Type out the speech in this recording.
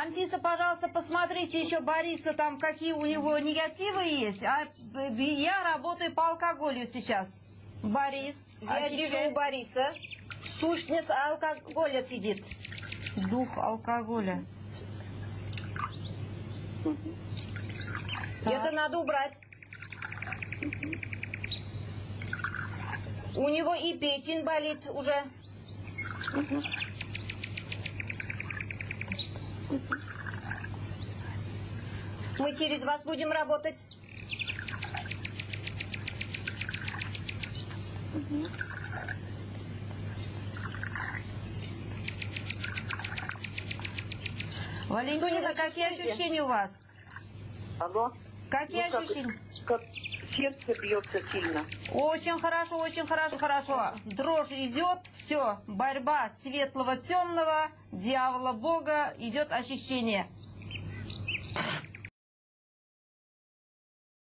Анфиса, пожалуйста, посмотрите еще Бориса, там какие у него негативы есть. А я работаю по алкоголю сейчас. Борис, Я вижу у Бориса сущность алкоголя сидит. дух алкоголя. Это надо убрать. У него и печень болит уже. Мы через вас будем работать. Валентина, какие ощущения у вас? Алло? Какие Ну, как- ощущения? Как сердце бьется сильно. Очень хорошо, очень хорошо, хорошо. Дрожь идет, все, борьба светлого, темного, дьявола, Бога, идет ощущение.